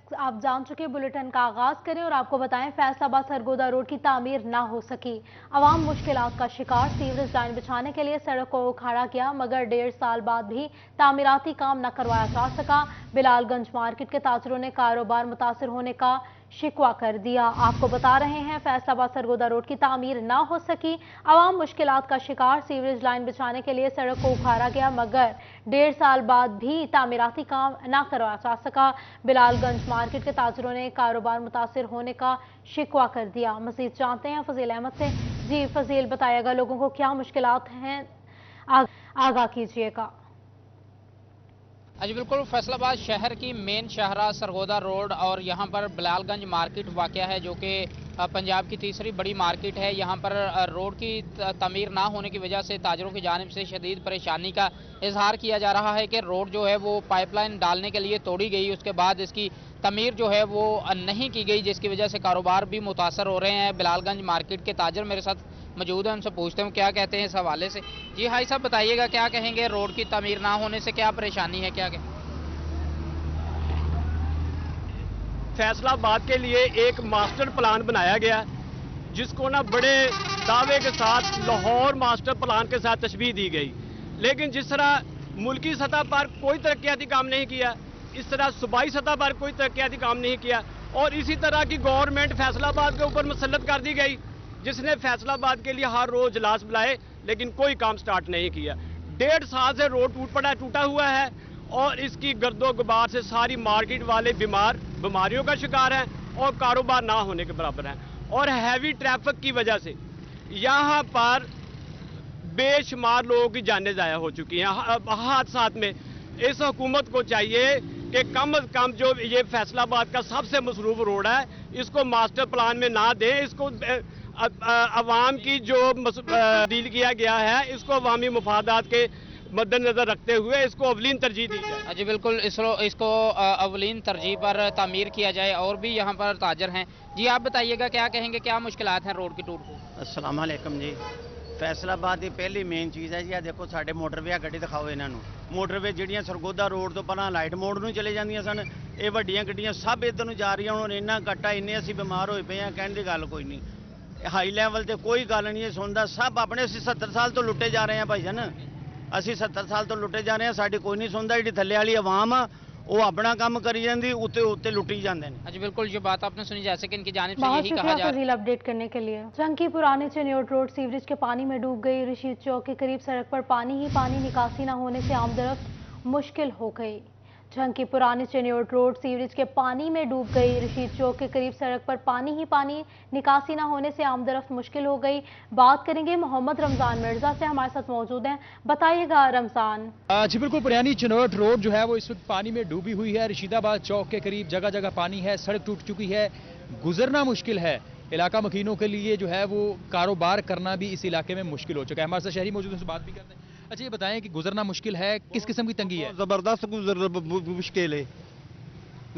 आप जान चुके बुलेटिन का आगाज करें और आपको बताएं फैसलाबाद सरगोदा रोड की तामीर ना हो सकी। आवाम मुश्किलात का शिकार। सीवरेज लाइन बिछाने के लिए सड़क को उखाड़ा गया मगर 1.5 साल बाद भी तामीराती काम न करवाया जा सका। बिलालगंज मार्केट के ताजरों ने कारोबार मुतासर होने का शिकवा कर दिया। आपको बता रहे हैं फैसलाबाद सरगोदा रोड की तामीर ना हो सकी, आवाम मुश्किलात का शिकार। सीवरेज लाइन बिछाने के लिए सड़क को उखाड़ा गया मगर 1.5 साल बाद भी तामीराती काम ना करवाया जा सका। बिलालगंज मार्केट के ताजरों ने कारोबार मुतासर होने का शिकवा कर दिया। मजीद जानते हैं फजील अहमद से। जी फजील, बताइएगा लोगों को क्या मुश्किलात हैं, आगाह कीजिएगा। जी बिल्कुल, फैसलाबाद शहर की मेन शाहरा सरगोदा रोड और यहाँ पर बिलालगंज मार्केट वाक़या है जो कि पंजाब की तीसरी बड़ी मार्केट है। यहाँ पर रोड की तमीर ना होने की वजह से ताजरों की जानिब से शदीद परेशानी का इजहार किया जा रहा है कि रोड जो है वो पाइपलाइन डालने के लिए तोड़ी गई, उसके बाद इसकी तमीर जो है वो नहीं की गई, जिसकी वजह से कारोबार भी मुतासर हो रहे हैं। बिलालगंज मार्केट के ताजर मेरे साथ मौजूद है, उनसे पूछते हैं क्या कहते हैं इस हवाले से। जी भाई साहब, बताइएगा क्या कहेंगे, रोड की तमीर ना होने से क्या परेशानी है, क्या कहें? फैसलाबाद के लिए एक मास्टर प्लान बनाया गया जिसको ना बड़े दावे के साथ लाहौर मास्टर प्लान के साथ तशबीह दी गई, लेकिन जिस तरह मुल्की सतह पर कोई तरक्याती काम नहीं किया, इस तरह सूबाई सतह पर कोई तरक्याती काम नहीं किया और इसी तरह की गवर्नमेंट फैसलाबाद के ऊपर मुसल्लत कर दी गई जिसने फैसलाबाद के लिए हर रोज इजलास बुलाए लेकिन कोई काम स्टार्ट नहीं किया। 1.5 साल से रोड टूटा हुआ है और इसकी गर्दो गुबार से सारी मार्केट वाले बीमारियों का शिकार हैं और कारोबार ना होने के बराबर हैं और हैवी ट्रैफिक की वजह से यहाँ पर बेशुमार लोगों की जानें ज़ाया हो चुकी हैं हादसात में। इस हुकूमत को चाहिए कि कम अज कम जो ये फैसलाबाद का सबसे मसरूफ रोड है इसको मास्टर प्लान में ना दें, इसको अवाम की जो डील किया गया है इसको अवामी मुफादात के मद्देनजर रखते हुए इसको अवलीन तरजीह दी जाए। जी बिल्कुल, इसको अवलीन तरजीह पर तामीर किया जाए। और भी यहाँ पर ताजर हैं, जी आप बताइएगा क्या कहेंगे, क्या मुश्किलात हैं रोड की टूट को? अस्सलाम वालेकुम जी। फैसलाबाद की पहली मेन चीज़ है जी, आ देखो साढ़े मोटरवे गड्डी दिखाओ इन्हों मोटरवे ਜਿਹੜੀਆਂ ਸਰਗੋਦਾ रोड तो पहला लाइट मोड़ ਨੂੰ चले ਜਾਂਦੀਆਂ ਸਨ, ਇਹ ਵੱਡੀਆਂ ਗੱਡੀਆਂ ਸਭ ਇੱਧਰ ਨੂੰ ਜਾ ਰਹੀਆਂ। ਹੁਣ ਇੰਨਾ ਘੱਟਾ ਇੰਨੇ ਅਸੀਂ ਬਿਮਾਰ ਹੋਏ ਪਏ ਆ, ਕਹਿਣ ਦੀ ਗੱਲ ਕੋਈ ਨਹੀਂ। ਹਾਈ ਲੈਵਲ ਤੇ ਕੋਈ ਗੱਲ ਨਹੀਂ ਸੁਣਦਾ, ਸਭ ਆਪਣੇ ਅਸੀਂ 70 ਸਾਲ ਤੋਂ ਲੁੱਟੇ ਜਾ ਰਹੇ ਆ ਭਾਈ ਜਾਨ, ਅਸੀਂ 70 ਸਾਲ ਤੋਂ ਲੁੱਟੇ ਜਾ ਰਹੇ ਆ, ਸਾਡੀ ਕੋਈ ਨਹੀਂ ਸੁਣਦਾ। ਜਿਹੜੀ ਥੱਲੇ ਵਾਲੀ ਆਵਾਮ ਆ वो अपना काम करी जाती, उत्ते लुटी जाते हैं। अच्छा बिल्कुल, जो बात आपने सुनी जैसे कि इनकी जानिब से यही कहा जा रहा है। अपडेट करने के लिए जंकी पुराने चिन्योट रोड सीवरेज के पानी में डूब गई। रशीद चौक के करीब सड़क पर पानी ही पानी, निकासी न होने से आमदरफ्त मुश्किल हो गई। झंकी पुरानी चिन्योट रोड सीवरेज के पानी में डूब गई। रशीद चौक के करीब सड़क पर पानी ही पानी, निकासी न होने से आमदरफ्त मुश्किल हो गई। बात करेंगे मोहम्मद रमजान मिर्जा से, हमारे साथ मौजूद हैं। बताइएगा रमजान। जी बिल्कुल, पुरानी चिन्योट रोड जो है वो इस वक्त पानी में डूबी हुई है। रशीदाबाद चौक के करीब जगह जगह पानी है, सड़क टूट चुकी है, गुजरना मुश्किल है। इलाका मकीनों के लिए जो है वो कारोबार करना भी इस इलाके में मुश्किल हो चुका है। हमारे साथ शहरी मौजूद से बात भी करते हैं। अच्छा ये बताएं कि गुजरना मुश्किल है, किस किस्म की तंगी है? जबरदस्त गुजरना मुश्किल है,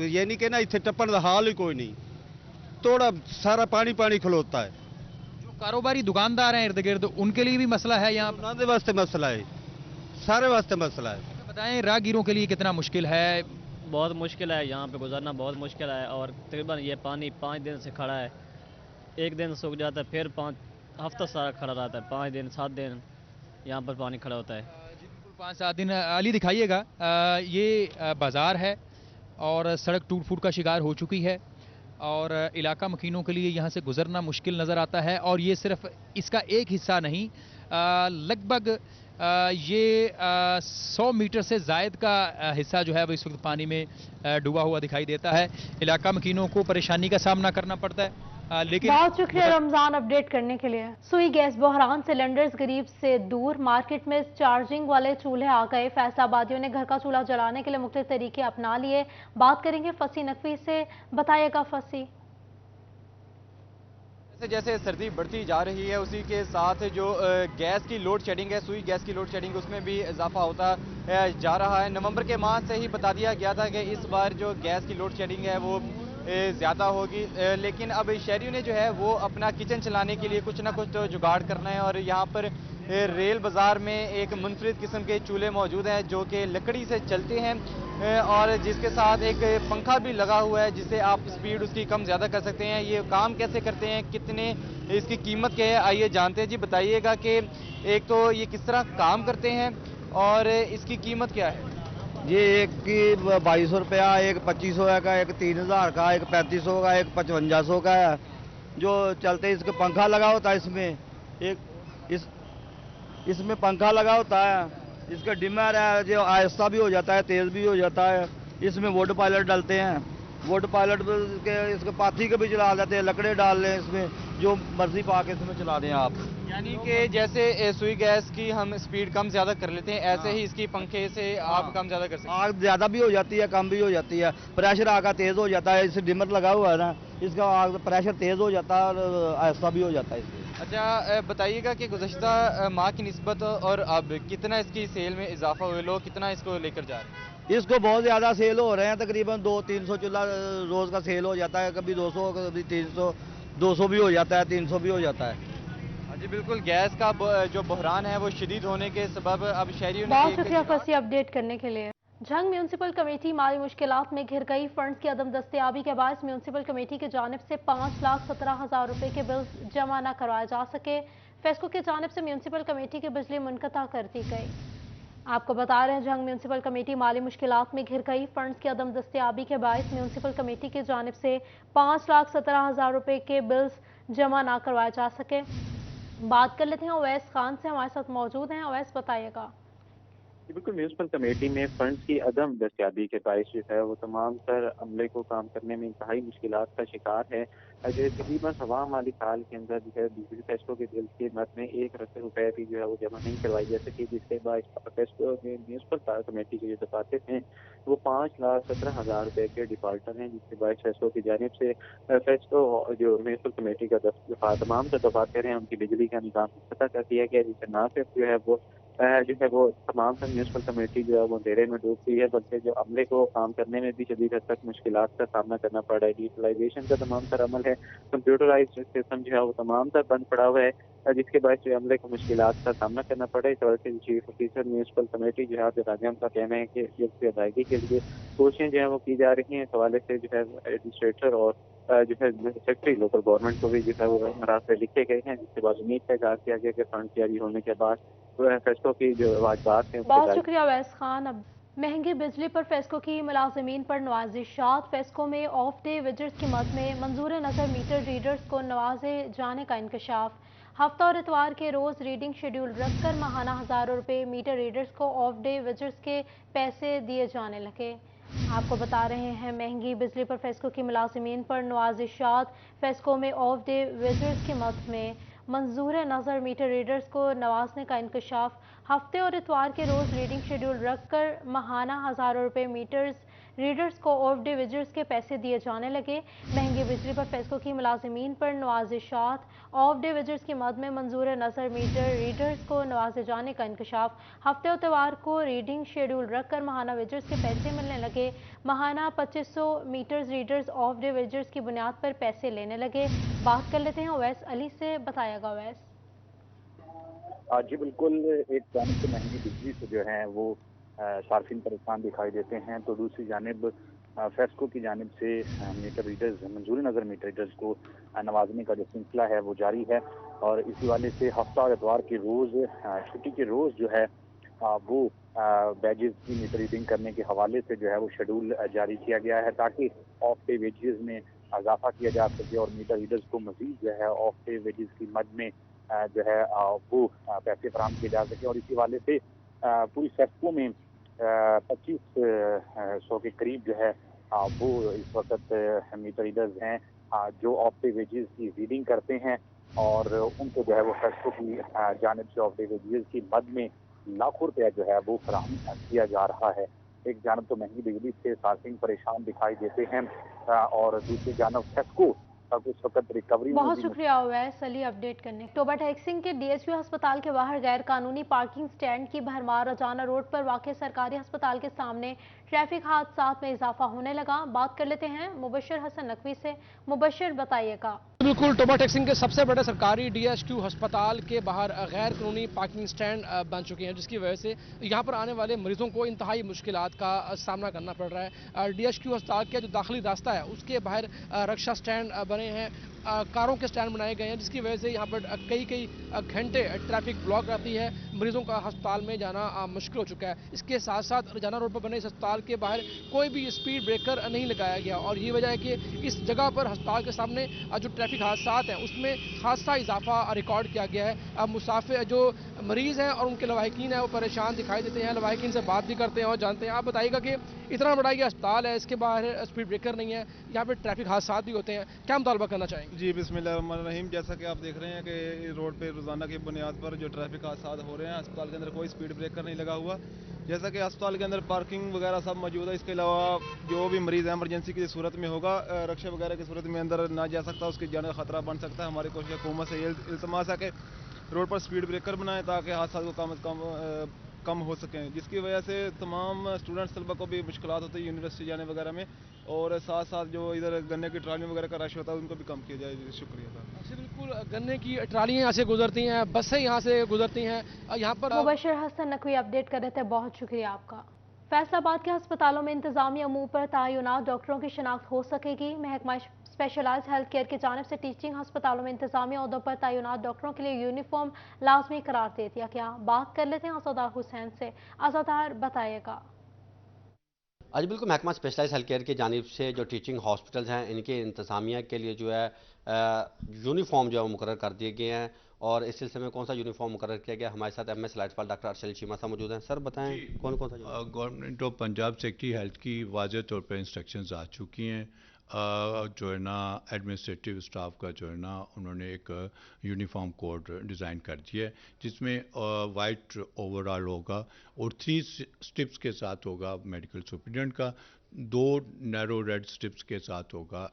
ये नहीं कहना इतने टप्पन का हाल ही कोई नहीं, थोड़ा सारा पानी पानी खलोता है। जो कारोबारी दुकानदार हैं इर्द गिर्द, उनके लिए भी मसला है यहाँ? उन्होंने वास्ते मसला है, सारे वास्ते मसला है। बताएं राहगीरों के लिए कितना मुश्किल है? बहुत मुश्किल है, यहाँ पे गुजरना बहुत मुश्किल है और तकरीबन ये पानी 5 दिन से खड़ा है। एक दिन सूख जाता है, फिर 5 हफ्ता सारा खड़ा रहता है, 5 दिन 7 दिन यहाँ पर पानी खड़ा होता है। जी बिल्कुल, 5-7 दिन। अली दिखाइएगा, ये बाज़ार है और सड़क टूट फूट का शिकार हो चुकी है और इलाका मकीनों के लिए यहाँ से गुजरना मुश्किल नज़र आता है। और ये सिर्फ इसका एक हिस्सा नहीं, लगभग ये 100 मीटर से जायद का हिस्सा जो है वो इस वक्त पानी में डूबा हुआ दिखाई देता है। इलाका मकीनों को परेशानी का सामना करना पड़ता है। लेकिन बहुत शुक्रिया रमजान अपडेट करने के लिए। सुई गैस बहरान, सिलेंडर्स गरीब से दूर, मार्केट में चार्जिंग वाले चूल्हे आ गए। फैसलाबादियों ने घर का चूल्हा जलाने के लिए मुख्तलिफ तरीके अपना लिए। बात करेंगे फसी नकवी से, बताइएगा फसी। जैसे सर्दी बढ़ती जा रही है उसी के साथ जो गैस की लोड शेडिंग है, सुई गैस की लोड शेडिंग, उसमें भी इजाफा होता जा रहा है। नवंबर के माह से ही बता दिया गया था कि इस बार जो गैस की लोड शेडिंग है वो ज़्यादा होगी, लेकिन अब शहरियों ने जो है वो अपना किचन चलाने के लिए कुछ ना कुछ तो जुगाड़ करना है। और यहाँ पर रेल बाज़ार में एक मुनफरिद किस्म के चूल्हे मौजूद हैं जो कि लकड़ी से चलते हैं और जिसके साथ एक पंखा भी लगा हुआ है जिससे आप स्पीड उसकी कम ज़्यादा कर सकते हैं। ये काम कैसे करते हैं, कितने इसकी कीमत क्या है, आइए जानते हैं। जी बताइएगा कि एक तो ये किस तरह काम करते हैं और इसकी कीमत क्या है? ये एक की 2200 रुपया, एक 2500 का, एक 3000 का, एक 3500 का, एक 5500 का है जो चलते। इसके पंखा लगा होता है, इसमें पंखा लगा होता है। इसका डिमर है जो आहिस्ता भी हो जाता है, तेज़ भी हो जाता है। इसमें वुड पायलट डालते हैं, वुड पायलट के इसके पाथी के भी चला देते हैं, लकड़े डाल लें इसमें, जो मर्जी पा के इसमें चला दें आप। यानी कि जैसे सुई गैस की हम स्पीड कम ज़्यादा कर लेते हैं, ऐसे ही इसकी पंखे से आप कम ज़्यादा कर सकते हैं। आग ज़्यादा भी हो जाती है, कम भी हो जाती है। प्रेशर आग का तेज़ हो जाता है, इसे डिमर लगा हुआ है ना, इसका आग प्रेशर तेज़ हो जाता है और आहिस्ता भी हो जाता है इससे। अच्छा बताइएगा कि गुज़श्ता माह की निस्बत और अब कितना इसकी सेल में इजाफा हुए, लोग कितना इसको लेकर जा रहे हैं? इसको बहुत ज़्यादा सेल हो रहे हैं, तकरीबन 200-300 चूल्हा रोज़ का सेल हो जाता है, कभी 200, कभी 300, 200 भी हो जाता है, 300 भी हो जाता है। जी बिल्कुल, गैस का जो बहरान है वो शदीद होने के सबब अब शहरियों ने बहुत शुक्रिया फसी अपडेट करने के लिए। झंग म्यूनसिपल कमेटी माली मुश्किलात में घिर गई। फंड्स की अदम दस्तयाबी के बायस म्यूनसिपल कमेटी की जानिब से 5,17,000 रुपए के बिल्स जमा न करवाए जा सके। फेस्को की जानिब से म्यूनसिपल कमेटी की बिजली मुनक़ता कर दी गई। आपको बता रहे हैं झंग म्यूनसिपल कमेटी माली मुश्किलात में घिर गई। फंड्स की अदम दस्तयाबी के बायस म्यूनसिपल कमेटी की जानिब से 5,17,000 रुपए के बिल्स जमा न करवाए जा सके। बात कर लेते हैं अवैस खान से, हमारे साथ मौजूद हैं। अवैस बताइएगा। बिल्कुल, म्यूनसिपल कमेटी में फंड्स की अदम दस्तयाबी के बायस जो है वो तमाम तर अमले को काम करने में इंतहाई मुश्किलात का शिकार है। जो है तकरीबन सवा माली साल के अंदर जो है बिजली फेस्को के बिल की मद में 1 अरब रुपए भी जो है वो जमा नहीं करवाई जा सकी, जिसके बाद फेस्को में म्यूनसिपल कमेटी के जो दफातर हैं वो 5,17,000 रुपए के डिफॉल्टर हैं, जिसके बाद फेस्को की जानिब से फेस्को जो म्यूनसिपल कमेटी का तमाम जो दफातर हैं उनकी बिजली का निज़ाम पता कर दिया गया, जिससे ना सिर्फ जो है वो तमाम तर म्यूनसिपल कमेटी जो है वो अंधेरे में डूब गई है, बल्कि जो अमले को काम करने में भी शदीद हद तक मुश्किलात का सामना करना पड़ रहा है। डिजिटलाइजेशन का तमाम तर अमल है, कंप्यूटराइज सिस्टम जो है वो तमाम तर बंद पड़ा हुआ है, जिसके बाद जो अमले को मुश्किलात का सामना करना पड़ा है। इस वजह से चीफ ऑफिसर म्यूनसिपल कमेटी जो है राजम का कहना है कि इसकी अदायगी के लिए कोशिशें जो है वो की जा रही हैं। इस हवाले से जो है एडमिनिस्ट्रेटर और जो है सेक्रेटरी लोकल गवर्नमेंट को भी जो है वो मरासले लिखे गए हैं, जिसके बाद उम्मीद है किया गया कि फंड जारी होने के बाद फेस्को की जो वाजबात है। बहुत शुक्रिया अवैस खान। अब महंगी बिजली पर फेस्को की मुलाजिमीन पर नवाजिशात। फेस्को में ऑफ डे विजिट्स की मद में मंजूर नज़र मीटर रीडर्स को नवाजे जाने का इंकशाफ। हफ्ता और इतवार के रोज़ रीडिंग शेड्यूल रखकर माहाना हज़ारों रुपए मीटर रीडर्स को ऑफ डे विजिट्स के पैसे दिए जाने लगे। आपको बता रहे हैं महंगी बिजली पर फेस्को की मुलाजिमीन पर नवाजिशात। फेस्को में ऑफ डे विजिट्स की मद में मंजूर नज़र मीटर रीडर्स को नवाजने का इंकशाफ। हफ्ते और इतवार के रोज़ रीडिंग शेड्यूल रखकर माहाना हज़ारों रुपए मीटर्स रीडर्स को ऑफ डे विजिट्स के पैसे दिए जाने लगे। महंगी बिजली पर फेस्को की मुलाजिमीन पर नवाजिशात। ऑफ डे विजिट्स की मद में मंजूर नज़र मीटर रीडर्स को नवाजे जाने का इंकशाफ। हफ्ते और इतवार को रीडिंग शेड्यूल रखकर माहाना विजिट्स के पैसे मिलने लगे। माहाना 2500 meters readers of day visits की बुनियाद पर पैसे लेने लगे। बात कर लेते हैं अवैस अली से, बताएगा अवैस। जी बिल्कुल, एक जानिब से महंगी बिजली से जो है वो सार्फिन परेशान दिखाई देते हैं, तो दूसरी जानिब फेस्को की जानिब से मीटर रीडर्स मंजूरी नज़र मीटर रीडर्स को नवाजने का जो सिलसिला है वो जारी है। और इसी वाले से हफ्ता और इतवार के रोज़ छुट्टी के रोज़ जो है वो बैजेस की मीटर रीडिंग करने के हवाले से जो है वो शेड्यूल जारी किया गया है, ताकि ऑफ डे वेजेस में इजाफा किया जा सके और मीटर रीडर्स को मजीद जो है ऑफ डे वेजेस की मद में जो है वो पैसे फराहम किए जा सके। और इसी वाले से पूरी फेस्को में 2500 के करीब जो है वो इस वक्त मीटर रीडर्स हैं जो ऑफ डे वेजेस की रीडिंग करते हैं, और उनको जो है वो फेस्को की जानिब से ऑफ डे वेजेस की मद में लाखों रुपया जो है वो फराहम किया जा रहा है। एक जानब तो महंगी बिजली से सार्फिन परेशान दिखाई देते हैं और दूसरी जानब फेस्को कुछ वक्त रिकवरी। बहुत शुक्रिया अवैस अली अपडेट करने। अक्टूबर टैक्सिंग के डीएसपी अस्पताल के बाहर गैर कानूनी पार्किंग स्टैंड की भरमार। रजाना रोड पर वाक़ सरकारी अस्पताल के सामने ट्रैफिक हादसात में इजाफा होने लगा। बात कर लेते हैं मुबशर हसन नकवी से। मुबशर बताइएगा। बिल्कुल टोबा टेक्सिंग के सबसे बड़े सरकारी DHQ अस्पताल के बाहर गैर कानूनी पार्किंग स्टैंड बन चुके हैं, जिसकी वजह से यहाँ पर आने वाले मरीजों को इंतहाई मुश्किलात का सामना करना पड़ रहा है। DHQ अस्पताल का जो दाखिली रास्ता है उसके बाहर रक्षा स्टैंड बने हैं, कारों के स्टैंड बनाए गए हैं, जिसकी वजह से यहाँ पर कई घंटे ट्रैफिक ब्लॉक रहती है, मरीजों का अस्पताल में जाना मुश्किल हो चुका है। इसके साथ साथ रजाना रोड पर बने इस अस्पताल के बाहर कोई भी स्पीड ब्रेकर नहीं लगाया गया और ये वजह है कि इस जगह पर अस्पताल के सामने जो ट्रैफिक हादसात हैं उसमें खासा इजाफा रिकॉर्ड किया गया है। मुसाफिर जो मरीज़ हैं और उनके लवाहिकीन हैं वो परेशान दिखाई देते हैं, लवाहिकीन से बात भी करते हैं और जानते हैं। आप बताइएगा कि इतना बड़ा ये अस्पताल है, इसके बाहर स्पीड ब्रेकर नहीं है, यहाँ पर ट्रैफिक हादसात भी होते हैं, क्या मुतालबा करना चाहेंगे? जी बिस्मिल्लाहिर्रहमानिर्रहीम। जैसा कि आप देख रहे हैं कि रोड पे रोज़ाना की बुनियाद पर जो ट्रैफिक हादसात हो रहे हैं, अस्पताल के अंदर कोई स्पीड ब्रेकर नहीं लगा हुआ। जैसा कि अस्पताल के अंदर पार्किंग वगैरह सब मौजूद है, इसके अलावा जो भी मरीज़ एमरजेंसी की सूरत में होगा, रक्षा वगैरह की सूरत में अंदर ना जा सकता, उसकी जान का खतरा बन सकता है। हमारी कोशिश हुकूमत से ये इल्तमास है कि रोड पर स्पीड ब्रेकर बनाएं ताकि हादसा को कम हो सकें, जिसकी वजह से तमाम स्टूडेंट्स तलबा को भी मुश्किलात होती है यूनिवर्सिटी जाने वगैरह में, और साथ साथ जो इधर गन्ने की ट्रालियों वगैरह का रश होता है उनको भी कम किया जाए। शुक्रिया सर। अच्छा, बिल्कुल गन्ने की ट्रालियाँ यहाँ से गुजरती हैं, बसें यहाँ से गुजरती हैं, यहाँ पर मुबशर हसन नकवी अपडेट कर रहे थे, बहुत शुक्रिया आपका। फैसलाबाद के अस्पतालों में इंतजामी अमूर पर तैनात डॉक्टरों की शिनाख्त हो सकेगी। महकमा स्पेशलाइज हेल्थ केयर की जानिब से टीचिंग अस्पतालों में इंतजामी अहदों पर तैनात डॉक्टरों के लिए यूनिफॉर्म लाजमी करार दे दिया गया। बात कर लेते हैं आज़ादार हुसैन से। आज़ादार बताइएगा। आज बिल्कुल महकमा स्पेशलाइज हेल्थ केयर की जानिब से जो टीचिंग हॉस्पिटल्स हैं इनके इंतजामिया के लिए जो है यूनिफॉर्म जो है मुकर्रर कर दिए गए हैं, और इस सिलसिले में कौन सा यूनिफॉर्म मुकर्रर किया गया, हमारे साथ MS लाइटफाल डॉक्टर अरशद चीमा साहब मौजूद हैं। सर बताएं कौन कौन सा? Government of Punjab secretary health की वाज़ेह तौर पर इंस्ट्रक्शंस आ चुकी हैं। जो है ना एडमिनिस्ट्रेटिव स्टाफ का जो है ना उन्होंने एक यूनिफॉर्म कोड डिज़ाइन कर दिया है, जिसमें वाइट ओवरऑल होगा और 3 स्ट्रिप्स के साथ होगा मेडिकल सुपरिटेंडेंट का, 2 नैरो रेड स्ट्रिप्स के साथ होगा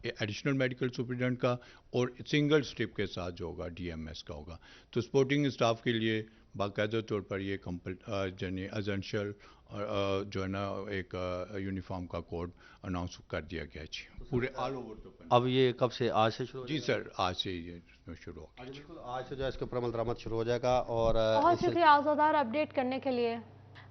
एडिशनल मेडिकल सुपरिटेंडेंट का, और सिंगल स्ट्रिप के साथ जो होगा DMS का होगा। तो सपोर्टिंग स्टाफ के लिए बाकायदा तौर पर ये यानी एसेंशियल जो है ना एक यूनिफॉर्म का कोड अनाउंस कर दिया गया जी पूरे ऑल ओवर द। अब ये कब से? आज से शुरू? जी सर, आज से ये शुरू हो गया। बिल्कुल आज से जो है इसके ऊपर अमल दरामद शुरू हो जाएगा। और बहुत शुक्रिया आज़ादार अपडेट करने के लिए।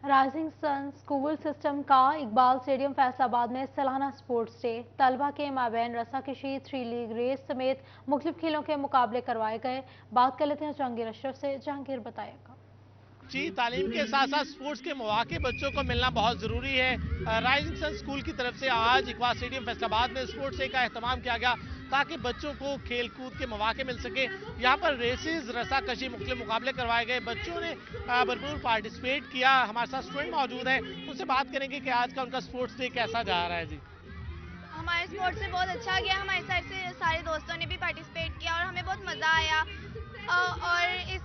राइजिंग सन स्कूल सिस्टम का इकबाल स्टेडियम फैसलाबाद में सालाना स्पोर्ट्स डे, तलबा के माबैन रस्साकशी, 3 लीग रेस समेत मुख्तलिफ खेलों के मुकाबले करवाए गए। बात कर लेते हैं जहांगीर अशरफ से। जहांगीर बताएगा। जी, तालीम के साथ साथ स्पोर्ट्स के मौके बच्चों को मिलना बहुत ज़रूरी है। राइजिंग सन स्कूल की तरफ से आज इकबाल स्टेडियम फैसलाबाद में स्पोर्ट्स डे का एहतमाम किया गया ताकि बच्चों को खेल कूद के मौके मिल सके। यहाँ पर रेसेस, रस्साकशी, मुख्तलिफ मुकाबले करवाए गए, बच्चों ने भरपूर पार्टिसिपेट किया। हमारे साथ स्टूडेंट मौजूद हैं, उनसे बात करेंगे कि आज का उनका स्पोर्ट्स डे कैसा जा रहा है। जी, हमारे स्पोर्ट्स से बहुत अच्छा गया, हमारे साइड से सारे दोस्तों ने भी पार्टिसिपेट किया और हमें बहुत मज़ा आया। और इस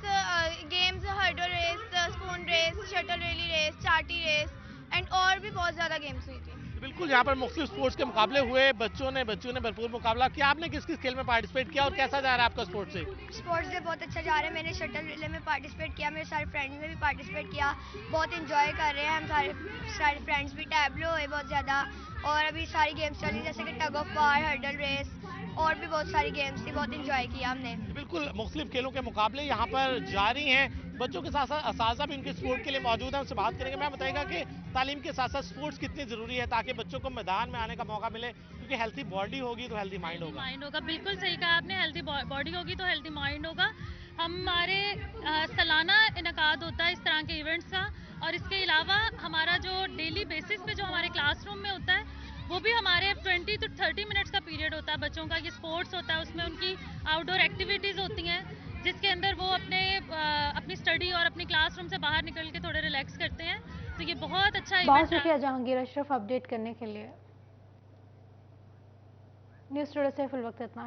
games hurdle race, spoon race, shuttle rally race, चाटी रेस एंड और भी बहुत ज़्यादा गेम्स हुई थी। बिल्कुल, यहाँ पर मुख्तलिफ स्पोर्ट्स के मुकाबले हुए, बच्चों ने भरपूर मुकाबला किया। आपने किस किस खेल में पार्टिसिपेट किया और कैसा जा रहा है आपका स्पोर्ट्स डे? स्पोर्ट्स डे बहुत अच्छा जा रहा है। मैंने शटल रिले में पार्टिसिपेट किया, मेरे सारे फ्रेंड्स ने भी पार्टिसिपेट किया, बहुत इंजॉय कर रहे हैं हम सारे फ्रेंड्स भी। टैबलो है बहुत ज़्यादा, और अभी सारी गेम्स चल रही जैसे कि tug of war, hurdle race और भी बहुत सारी गेम्स थी, बहुत इंजॉय किया हमने। बिल्कुल, मुख्तलिफ खेलों के मुकाबले यहाँ पर जारी हैं। बच्चों के साथ साथ असातिज़ा भी उनके स्पोर्ट के लिए मौजूद हैं, उनसे बात करेंगे। मैं बताएगा कि तालीम के साथ साथ स्पोर्ट्स कितनी ज़रूरी है ताकि बच्चों को मैदान में आने का मौका मिले, क्योंकि हेल्थी बॉडी होगी तो हेल्थी माइंड होगा। बिल्कुल सही कहा आपने, हेल्थी बॉडी होगी तो हेल्थी माइंड होगा। हमारे सालाना इनकाद होता है इस तरह के इवेंट्स का, और इसके अलावा हमारा जो डेली बेसिस पे जो हमारे क्लासरूम में होता है वो भी हमारे 20 to 30 मिनट्स का पीरियड होता है बच्चों का। ये स्पोर्ट्स होता है, उसमें उनकी आउटडोर एक्टिविटीज़ होती हैं जिसके अंदर वो अपनी स्टडी और अपनी क्लासरूम से बाहर निकल के थोड़े रिलैक्स करते हैं। तो ये बहुत अच्छा इवेंट है। बहुत शुक्रिया जहांगीर अशरफ अपडेट करने के लिए। न्यूज़ टुडे से फिल वक्त इतना।